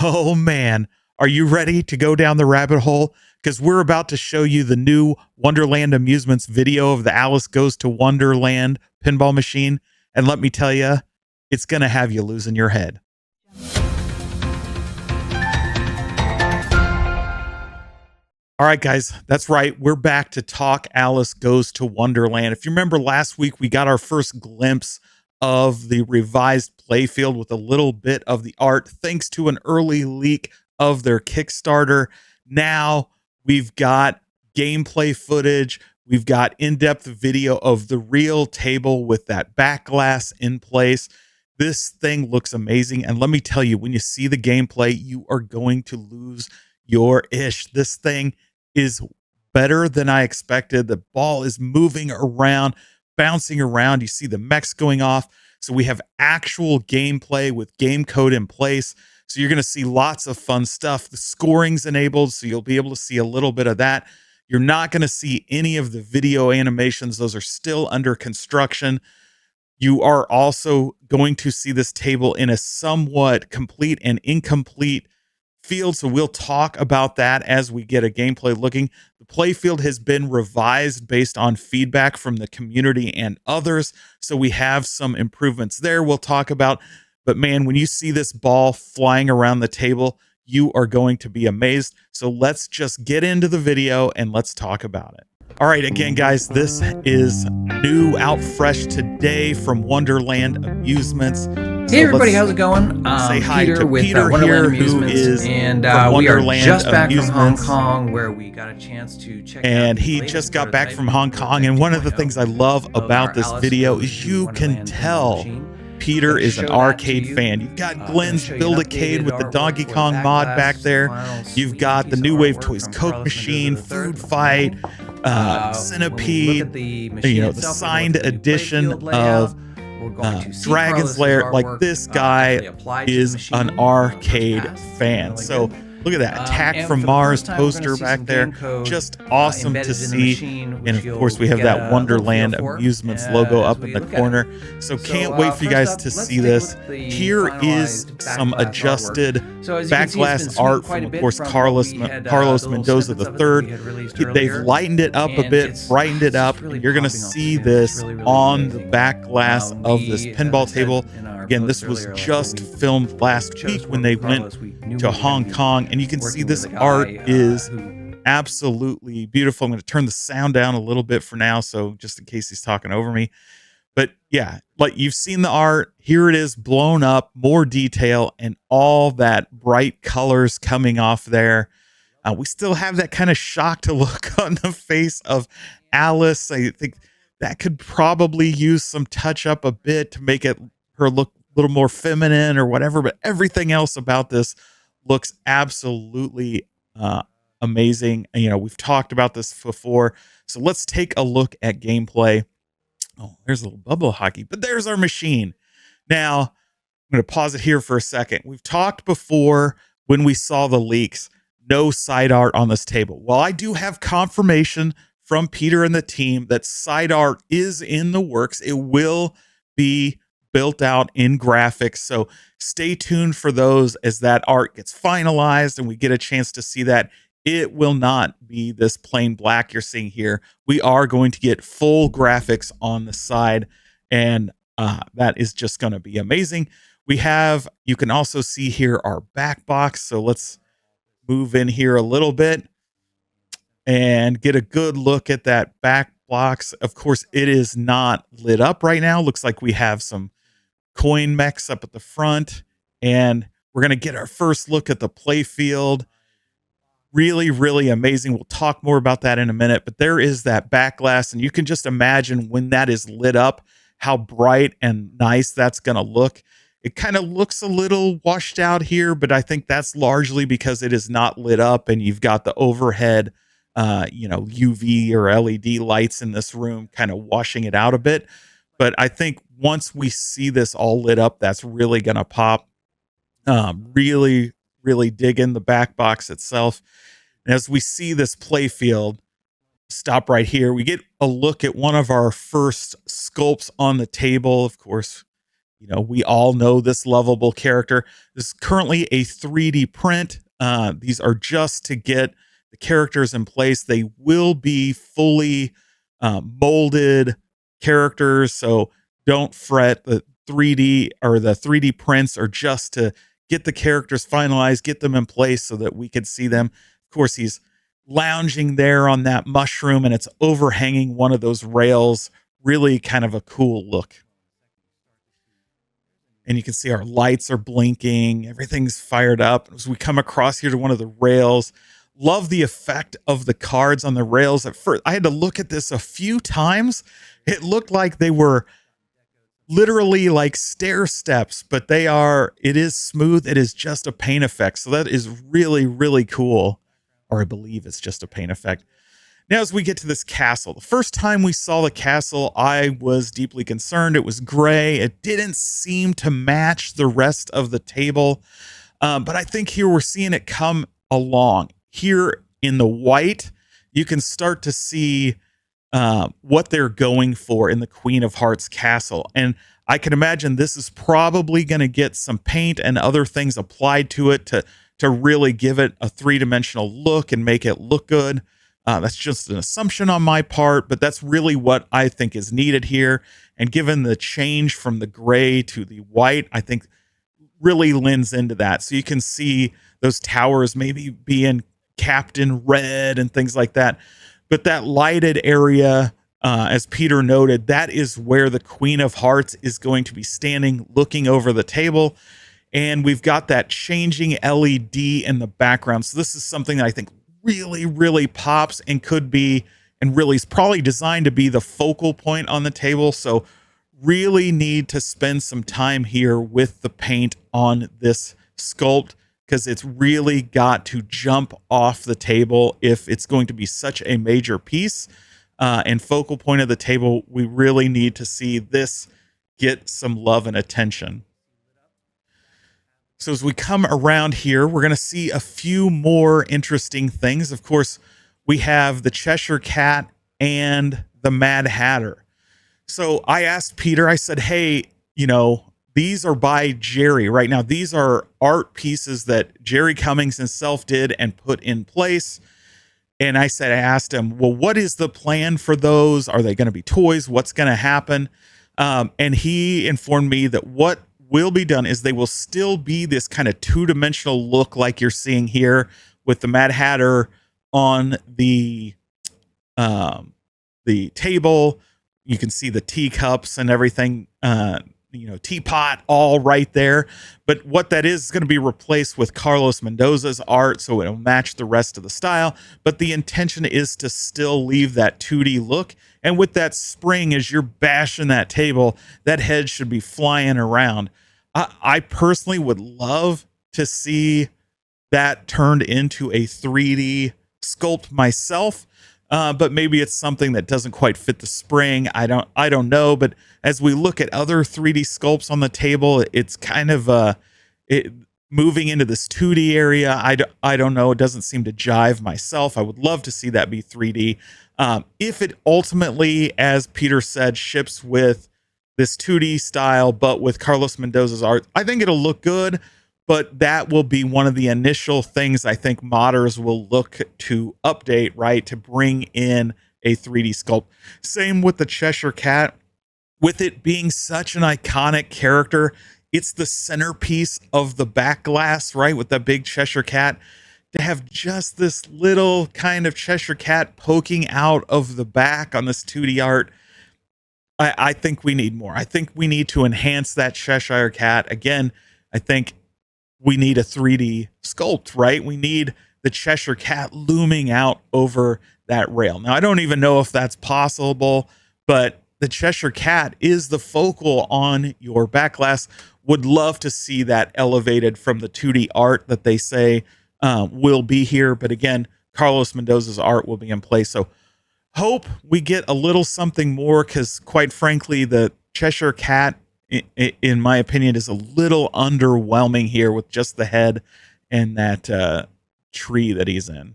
Oh man, are you ready to go down the rabbit hole? Because we're about to show you the new Wonderland Amusements video of the Alice Goes to Wonderland pinball machine. And let me tell you, it's going to have you losing your head. All right, guys, that's right. We're back to talk Alice Goes to Wonderland. If you remember last week, we got our first glimpse of the revised playfield with a little bit of the art, thanks to an early leak of their Kickstarter. Now we've got gameplay footage. We've got in-depth video of the real table with that back glass in place. This thing looks amazing. And let me tell you, when you see the gameplay, you are going to lose your ish. This thing is better than I expected. The ball is moving around, bouncing around. You see the mechs going off. So we have actual gameplay with game code in place. So you're going to see lots of fun stuff. The scoring's enabled, so you'll be able to see a little bit of that. You're not going to see any of the video animations. Those are still under construction. You are also going to see this table in a somewhat complete and incomplete field, so we'll talk about that as we get a gameplay looking. The playfield has been revised based on feedback from the community and others, so we have some improvements there we'll talk about. But man, when you see this ball flying around the table, you are going to be amazed. So let's just get into the video and let's talk about it. All right, again, guys, this is new, out fresh today from Wonderland Amusements. Hey everybody, how's it going? Say hi Peter to with Peter Wonderland here, who Amusements, is and from we are Wonderland just back from Hong Amusements. Kong, where we got a chance to check out. And the he latest just got back prototype from Hong Kong. And one of the things I love of about our this Alice video Goes is to you can Wonderland pinball tell machine. Peter Let's is an show that to arcade you. fan. You've got Gonna Glenn's show you Build an a Cade updated with the artwork Donkey for Kong the mod back back glass, there. final You've sweet got the piece New of Wave artwork Toys from Coke Carlos Machine, Mendoza III Food from Fight, Hong Kong. Centipede, When we look at the machine the itself, signed we're going to the edition playfield layout. of We're going to see Dragon's Carlos's Lair. Like, artwork, this actually guy applied to the is machine, an arcade first pass. fan. Really So good. look at that Attack And from for the Mars first time, we're gonna poster see back some there. game code, Just awesome to embedded in the see. machine, And which of you'll course, we have get that a Wonderland little feel for, Amusements logo as up in we the look at corner. it. So So, can't wait for you first guys up, to let's see take a this. look at the Here is finalized some back glass adjusted artwork. So as you back can see, it's glass been tweaked art quite from, a of bit course, from what Carlos we had, Carlos the little Mendoza snippets of it that we III. had released They've earlier. lightened it up a And bit, it's brightened it up, really and you're going to popping off see the skin. this It's really on the amazing. back glass of this We, pinball as I said table. in our Again, this post was earlier, like, just when we filmed last chose week to when work they with went Carlos, we knew to we were Hong gonna be Kong, and you can see working this with a guy, art is who absolutely beautiful. I'm going to turn the sound down a little bit for now, so just in case he's talking over me. But yeah, like, you've seen the art. Here it is, blown up, more detail, and all that bright colors coming off there. We still have that kind of shocked look on the face of Alice. I think that could probably use some touch up a bit to make it her look a little more feminine or whatever. But everything else about this looks absolutely amazing. And, you know, we've talked about this before. So let's take a look at gameplay. Oh, there's a little bubble hockey, but there's our machine. Now, I'm going to pause it here for a second. We've talked before when we saw the leaks, no side art on this table. Well, I do have confirmation from Peter and the team that side art is in the works. It will be built out in graphics. So stay tuned for those as that art gets finalized and we get a chance to see that. It will not be this plain black you're seeing here. We are going to get full graphics on the side, and that is just going to be amazing. You can also see here our back box. So let's move in here a little bit and get a good look at that back box. Of course, it is not lit up right now. Looks like we have some coin mechs up at the front, and we're going to get our first look at the playfield. Really, really amazing. We'll talk more about that in a minute, but there is that back glass, and you can just imagine when that is lit up, how bright and nice that's going to look. It kind of looks a little washed out here, but I think that's largely because it is not lit up and you've got the overhead, UV or LED lights in this room kind of washing it out a bit. But I think once we see this all lit up, that's really going to pop. Really, really dig in the back box itself. And as we see this playfield, stop right here, we get a look at one of our first sculpts on the table. Of course, we all know this lovable character. This is currently a 3D print. These are just to get the characters in place. They will be fully molded characters, so don't fret. The 3D prints are just to get the characters finalized, get them in place so that we could see them. Of course, he's lounging there on that mushroom and it's overhanging one of those rails. Really kind of a cool look. And you can see our lights are blinking. Everything's fired up. As we come across here to one of the rails, love the effect of the cards on the rails. At first, I had to look at this a few times. It looked like they were literally like stair steps, but it is smooth. It is just a paint effect. So that is really, really cool. Or I believe it's just a paint effect. Now, as we get to this castle, the first time we saw the castle, I was deeply concerned. It was gray. It didn't seem to match the rest of the table. But I think here we're seeing it come along. Here in the white, you can start to see what they're going for in the Queen of Hearts castle. And I can imagine this is probably going to get some paint and other things applied to it to really give it a three-dimensional look and make it look good. That's just an assumption on my part, but that's really what I think is needed here. And given the change from the gray to the white, I think really lends into that. So you can see those towers maybe being capped in red and things like that. But that lighted area, as Peter noted, that is where the Queen of Hearts is going to be standing, looking over the table. And we've got that changing LED in the background. So this is something that I think really, really pops and could be, and really is probably designed to be the focal point on the table. So really need to spend some time here with the paint on this sculpt, because it's really got to jump off the table if it's going to be such a major piece and focal point of the table. We really need to see this get some love and attention. So as we come around here, we're going to see a few more interesting things. Of course, we have the Cheshire Cat and the Mad Hatter. So I asked Peter, I said, hey, these are by Jerry right now. These are art pieces that Jerry Cummings himself did and put in place. And I asked him, well, what is the plan for those? Are they going to be toys? What's going to happen? And he informed me that what will be done is they will still be this kind of two-dimensional look like you're seeing here with the Mad Hatter on the table. You can see the teacups and everything, teapot all right there. But what that is going to be replaced with Carlos Mendoza's art, so it'll match the rest of the style. But the intention is to still leave that 2D look. And with that spring, as you're bashing that table, that head should be flying around. I personally would love to see that turned into a 3D sculpt myself. But maybe it's something that doesn't quite fit the spring. I don't know. But as we look at other 3D sculpts on the table, it's kind of moving into this 2D area. I don't know. It doesn't seem to jive myself. I would love to see that be 3D. If it ultimately, as Peter said, ships with this 2D style, but with Carlos Mendoza's art, I think it'll look good. But that will be one of the initial things I think modders will look to update, right? To bring in a 3D sculpt. Same with the Cheshire Cat. With it being such an iconic character, it's the centerpiece of the back glass, right? With that big Cheshire Cat. To have just this little kind of Cheshire Cat poking out of the back on this 2D art, I think we need more. I think we need to enhance that Cheshire Cat. Again, I think we need a 3D sculpt, right? We need the Cheshire Cat looming out over that rail. Now, I don't even know if that's possible, but the Cheshire Cat is the focal on your back glass. Would love to see that elevated from the 2D art that they say will be here. But again, Carlos Mendoza's art will be in place. So hope we get a little something more, because quite frankly, the Cheshire Cat, in my opinion, is a little underwhelming here with just the head and that tree that he's in.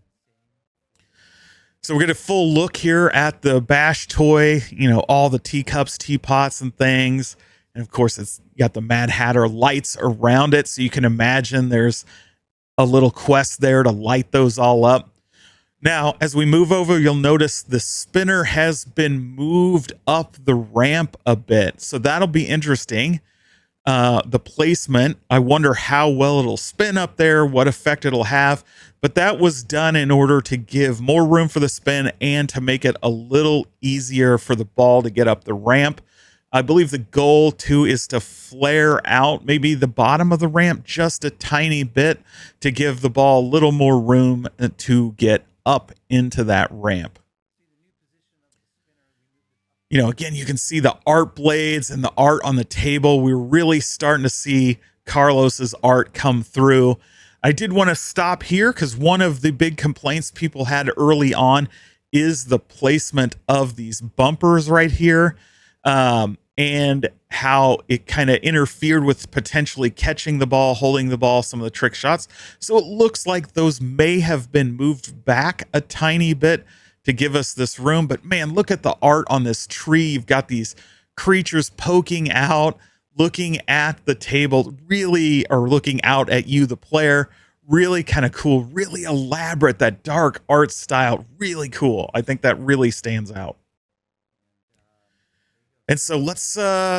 So we're getting a full look here at the Bash toy, all the teacups, teapots, and things. And of course, it's got the Mad Hatter lights around it. So you can imagine there's a little quest there to light those all up. Now, as we move over, you'll notice the spinner has been moved up the ramp a bit. So that'll be interesting. The placement, I wonder how well it'll spin up there, what effect it'll have. But that was done in order to give more room for the spin and to make it a little easier for the ball to get up the ramp. I believe the goal too is to flare out maybe the bottom of the ramp just a tiny bit to give the ball a little more room to get up into that ramp. You know, again, you can see the art blades and the art on the table. We're really starting to see Carlos's art come through. I did want to stop here because one of the big complaints people had early on is the placement of these bumpers right here, and how it kind of interfered with potentially catching the ball, holding the ball, some of the trick shots. So it looks like those may have been moved back a tiny bit to give us this room. But man, look at the art on this tree. You've got these creatures poking out, looking at the table, really, or looking out at you, the player. Really kind of cool, really elaborate, that dark art style, really cool. I think that really stands out. And so let's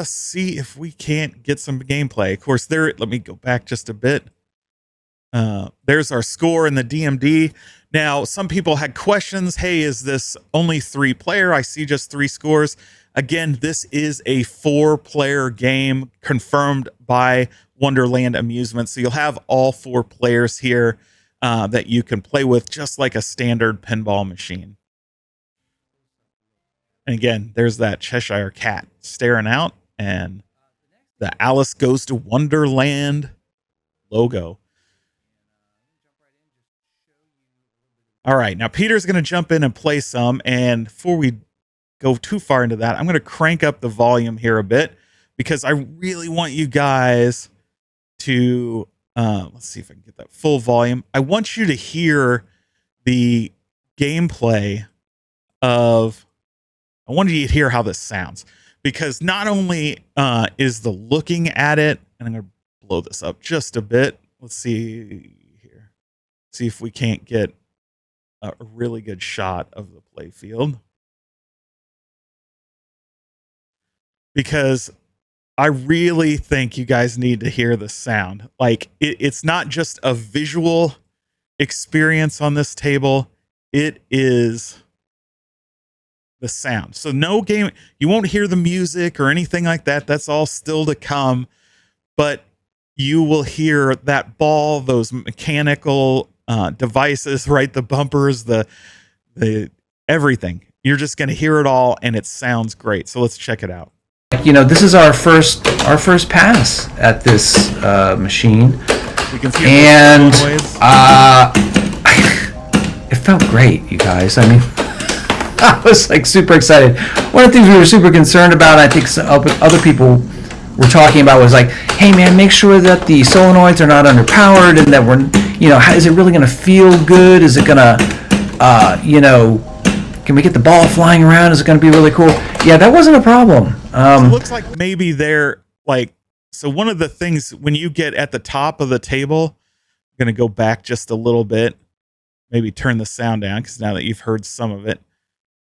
see if we can't get some gameplay. Of course, let me go back just a bit. There's our score in the DMD. Now, some people had questions. Hey, is this only 3-player? I see just 3 scores. Again, this is a 4-player game confirmed by Wonderland Amusements. So you'll have all 4 players here that you can play with, just like a standard pinball machine. And again, there's that Cheshire cat staring out, and the Alice Goes to Wonderland logo. All right, now Peter's going to jump in and play some, and before we go too far into that, I'm going to crank up the volume here a bit because I really want you guys to, let's see if I can get that full volume. I want you to hear the gameplay I wanted you to hear how this sounds, because not only is the looking at it, and I'm going to blow this up just a bit. Let's see here. See if we can't get a really good shot of the play field. Because I really think you guys need to hear the sound. Like, it's not just a visual experience on this table. It is the sound. So no game, you won't hear the music or anything like that. That's all still to come. But you will hear that ball, those mechanical devices, right? The bumpers, the everything. You're just going to hear it all, and it sounds great. So let's check it out. You know, this is our first pass at this machine, We can see and the noise. it felt great, you guys. I mean, I was like super excited. One of the things we were super concerned about, I think some other people were talking about, was like, hey man, make sure that the solenoids are not underpowered, and that we're, you know, is it really going to feel good? Is it going to, you know, can we get the ball flying around? Is it going to be really cool? Yeah, that wasn't a problem. So it looks like maybe they're like, so one of the things when you get at the top of the table, I'm going to go back just a little bit, maybe turn the sound down, because now that you've heard some of it.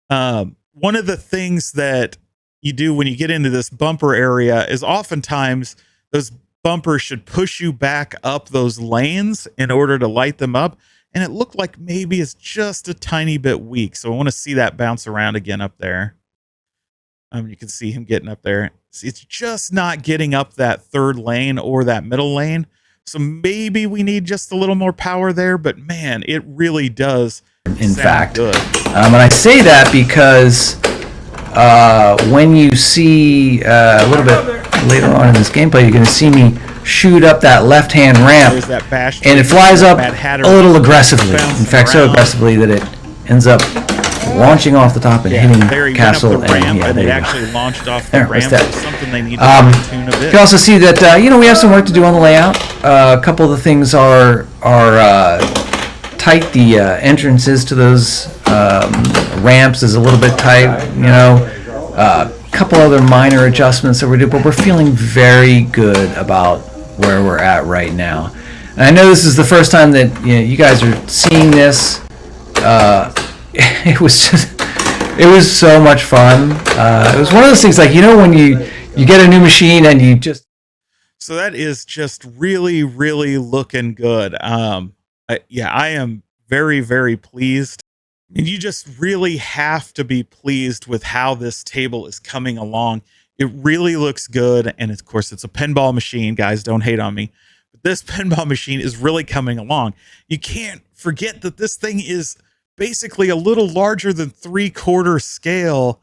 One of the things that you do when you get into this bumper area is oftentimes those bumpers should push you back up those lanes in order to light them up. And it looked like maybe it's just a tiny bit weak. So I want to see that bounce around again up there. You can see him getting up there. It's just not getting up that third lane or that middle lane. So maybe we need just a little more power there. But man, it really does. In fact, good. And I say that because when you see a little bit later on in this gameplay, you're going to see me shoot up that left-hand ramp, There's that bash and it flies up Mad Hatter a little aggressively. In bouncing fact, so around. aggressively that it ends up launching off the top and there hitting you Castle. went up the ramp, and yeah, and there it you go. actually launched off the There, what's ramp. that? It's something they need to tune a bit. You can also see that you know, we have some work to do on the layout. A couple of the things are tight. The entrances to those ramps is a little bit tight. You know, couple other minor adjustments that we're doing, but we're feeling very good about where we're at right now. And I know this is the first time that you guys are seeing this. It was so much fun. It was one of those things like, when you get a new machine and you just. So that is just really, really looking good. I am very, very pleased. And you just really have to be pleased with how this table is coming along. It really looks good. And of course, it's a pinball machine. Guys, don't hate on me. But this pinball machine is really coming along. You can't forget that this thing is basically a little larger than 3/4 scale.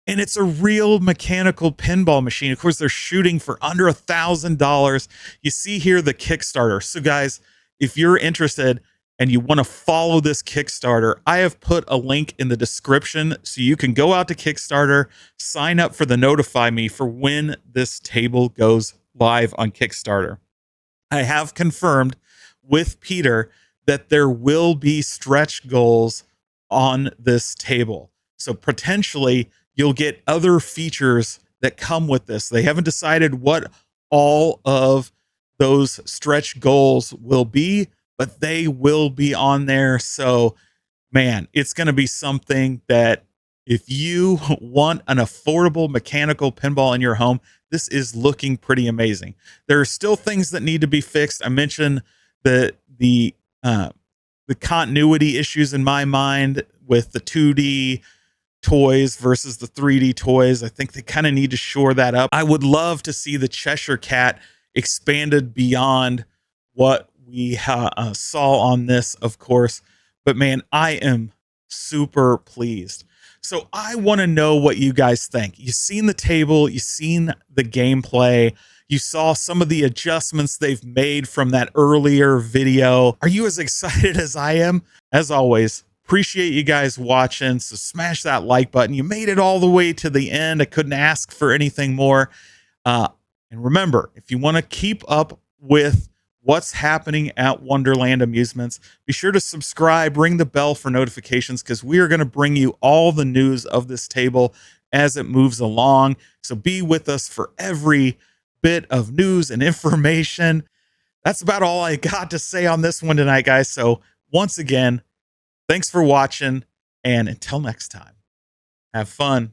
And it's a real mechanical pinball machine. Of course, they're shooting for under $1,000. You see here the Kickstarter. So guys, if you're interested and you want to follow this Kickstarter, I have put a link in the description so you can go out to Kickstarter, sign up for the notify me for when this table goes live on Kickstarter. I have confirmed with Peter that there will be stretch goals on this table. So potentially you'll get other features that come with this. They haven't decided what all of those stretch goals will be, but they will be on there. So, man, it's going to be something that if you want an affordable mechanical pinball in your home, this is looking pretty amazing. There are still things that need to be fixed. I mentioned the continuity issues in my mind with the 2D toys versus the 3D toys. I think they kind of need to shore that up. I would love to see the Cheshire Cat expanded beyond what we saw on this, of course. But man, I am super pleased. So I want to know what you guys think. You've seen the table, you've seen the gameplay, you saw some of the adjustments they've made from that earlier video. Are you as excited as I am? As always, appreciate you guys watching. So smash that like button. You made it all the way to the end. I couldn't ask for anything more. And remember, if you want to keep up with what's happening at Wonderland Amusements, be sure to subscribe, ring the bell for notifications, because we are going to bring you all the news of this table as it moves along. So be with us for every bit of news and information. That's about all I got to say on this one tonight, guys. So once again, thanks for watching, and until next time, have fun.